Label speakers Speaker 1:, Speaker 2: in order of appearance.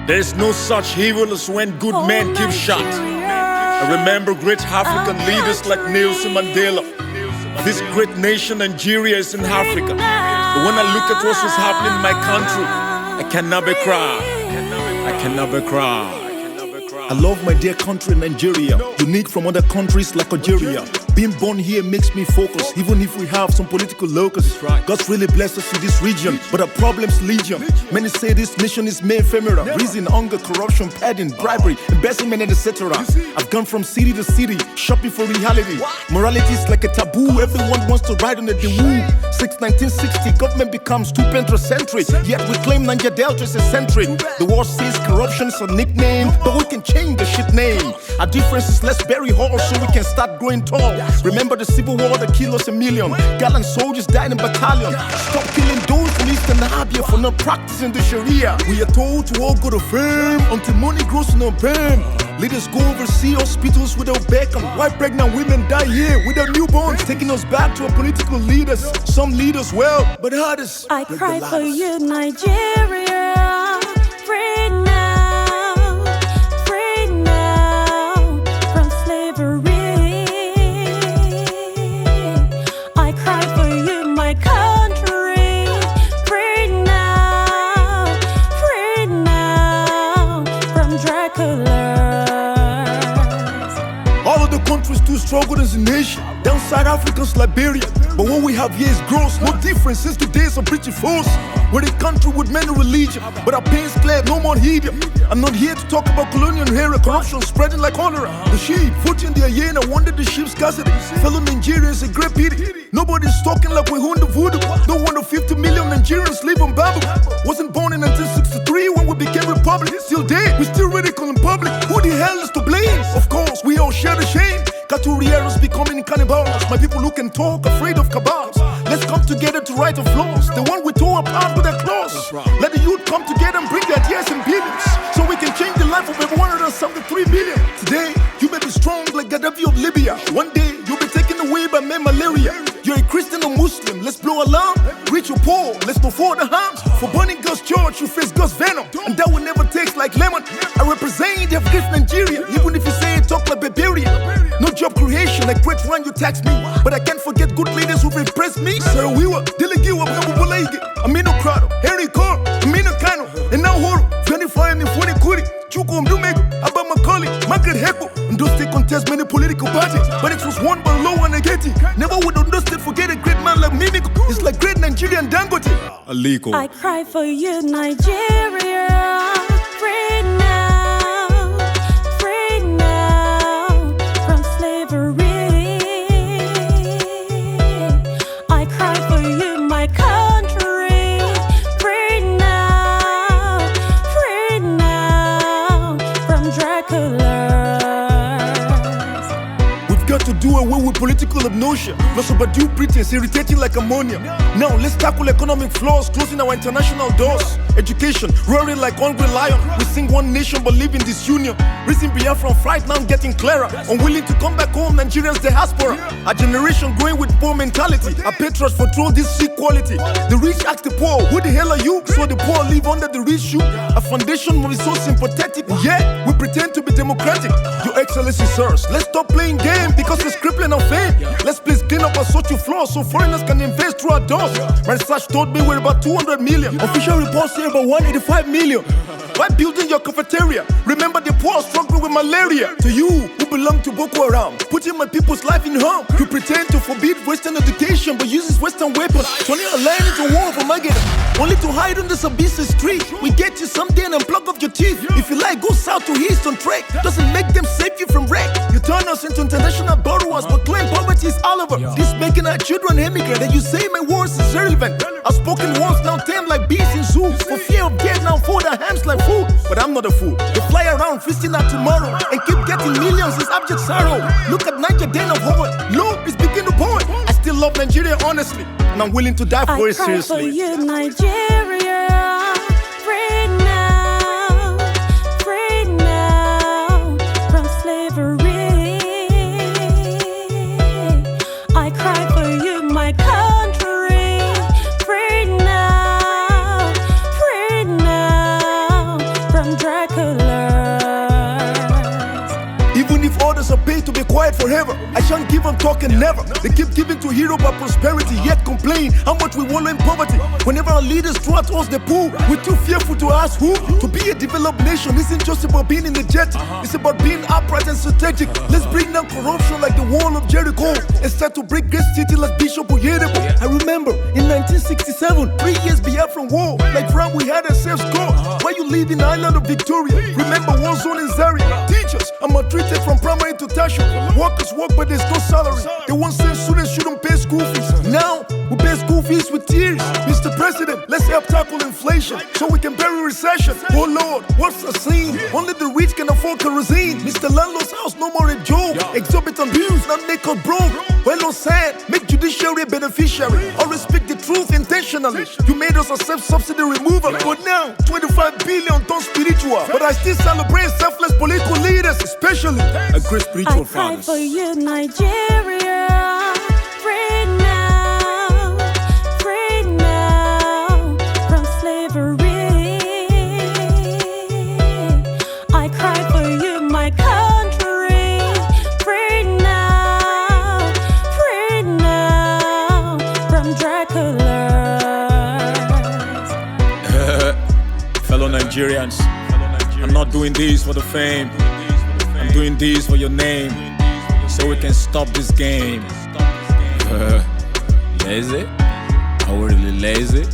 Speaker 1: There's no such evil as when good men keep shot. I remember great African leaders like Nelson Mandela. This great nation, Nigeria, is in Africa. But when I look at what was happening in my country, I can never cry. I can never cry. I love my dear country, Nigeria, unique from other countries like Algeria. Being born here makes me focus, even if we have some political locusts. God's really blessed us in this region, but our problem's legion. Many say this nation is mere ephemeral. Reason, hunger, corruption, padding, bribery, embezzlement, and etc. I've gone from city to city, shopping for reality. Morality is like a taboo, everyone wants to ride on the woo. Since 1960, government becomes too centric, yet we claim Niger Delta is eccentric. The war says corruption is a nickname, but we can change the shit name. Our difference is let's bury holes so we can start growing tall. Remember the civil war that killed us a million. Gallant soldiers died in battalion. Stop killing those from Eastern Arabia for not practicing the Sharia. We are told to all go to fame until money grows in our pain. Leaders go overseas hospitals without bacon. Why pregnant women die here without newborns? Taking us back to our political leaders. Some leaders well, but others
Speaker 2: I cry for you, Nigeria. Free now, free now from slavery. I cry for you, my country. Free now from Dracula.
Speaker 1: All of the countries do struggle as a nation. Down South Africa's Liberia. But what we have here is gross. No difference since the days of British force. We're a country with many religions, but our pain's clear, no more heathen. I'm not here to talk about colonial era, corruption spreading like cholera. The sheep, voting their hyena, wonder the sheep's scarcity. Fellow Nigerians, a great pity. Nobody's talking like we own the voodoo. No wonder 50 million Nigerians live on Babu. Wasn't born in 1963 when we became republic. Still dead, we still ridicule in public. Who the hell is to blame? Of course, we all share the shame. Caturieros becoming cannibals. My people who can talk, afraid of cabals. Let's come together to right our flaws. The one we tore apart with their claws. Let the youth come together and bring their ideas and billions, so we can change the life of every 173 billion. Today, you may be strong like Gaddafi of Libya. One day, you'll be taken away by malaria. You're a Christian or Muslim, let's blow alarm. Rich or poor, let's go for the harms. For burning God's church, you face God's venom, and that will never taste like lemon. I represent the great Nigeria, even if you say it talk like barbarian. No job creation, like great run you tax me, but I can't forget good leaders who've impressed me. Sarah Wiwa, Delegiwa, Bulaige, Amino Crowder, Henry Carr, Amino Kano, and now Horo, 25 and 40 Kuri, Chuko Mdumego, Abba Macaulay, Margaret Heko, and those they contest many political parties, but it was won by Low and Ageti. Never would understand, forget a great man like Mimiko. It's like great Nigerian Dangote. Aliko.
Speaker 2: I cry for you, Nigeria. Free now from slavery. I cry for you, my country. Free now from Dracula.
Speaker 1: Got to do away with political obnoxion. Lots of due pretense, irritating like ammonia. Now let's tackle economic flaws, closing our international doors. Education, roaring like hungry lion. We sing one nation but live in disunion. Reason Biafra fright now getting clearer. Unwilling to come back home, Nigerians diaspora. A generation growing with poor mentality. Our patriots control this equality. The rich ask the poor, who the hell are you? So the poor live under the rich shoe. A foundation is so sympathetic, yet we pretend to be democratic. Your Excellency, sirs, let's stop playing games because it's crippling our fame. Let's please clean up our social flaws so foreigners can invest through our doors. My research told me we're about 200 million. Official reports say about 185 million. Why building your cafeteria? Remember the poor struggling with malaria. To you who belong to Boko Haram, putting my people's life in harm. You pretend to forbid Western education but uses Western weapons, turning a land into war for Mageda. Only to hide on this abyssal street. We get you someday and unplug off your teeth. If you like, go south to east on trek. Doesn't make them save you from wreck. You turn us into international borrowers but claim poverty is all over. This making our children emigrate, and you say my words is irrelevant. I've spoken once, now tame like beasts in zoo. For fear of death, now fold our hands like food. But I'm not a fool. They fly around feasting out tomorrow and keep getting millions as abject sorrow. Look at Niger, den of horror. Low is beginning to pour. I still love Nigeria honestly, and I'm willing to die for it seriously.
Speaker 2: I cry for you, Nigeria. Free now from slavery. I cry for you, my country. Free now from Dracula.
Speaker 1: fight forever. I shan't give up talking never. They keep giving to hero by prosperity, yet complain how much we wallow in poverty. Whenever our leaders throw at us the pool, we're too fearful to ask who. To be a developed nation isn't just about being energetic, it's about being upright and strategic. Let's bring down corruption like the wall of Jericho and start to break great city like Bishop Oyedepo. I remember in 1967, 3 years Biafran war, like Ram we had ourselves go. Why you live in the island of Victoria? Remember war zone in Zaria. Teachers are maltreated from primary to tertiary. Workers work but there's no salary. They once said students shouldn't pay school fees. Now we pay school fees with tears. Mr. President, let's help tackle inflation so we can bury recession. Oh Lord, what's the scene? Only the rich can afford kerosene. Mr. Landlord's house no more a joke. Exorbitant bills not make us broke. Well on sad, make judiciary a beneficiary. Always speak the truth intentionally. You made us accept subsidy removal, but now 25 billion done spiritual. But I still celebrate selfless political leaders, especially a great spiritual
Speaker 2: I cry
Speaker 1: fathers.
Speaker 2: for you, Nigeria. Free now from slavery. I cry for you, my country. Free now from Dracula.
Speaker 3: Fellow Nigerians, I'm not doing this for the fame. I'm doing this for your name, so we can stop this game. Lazy? Are we really lazy?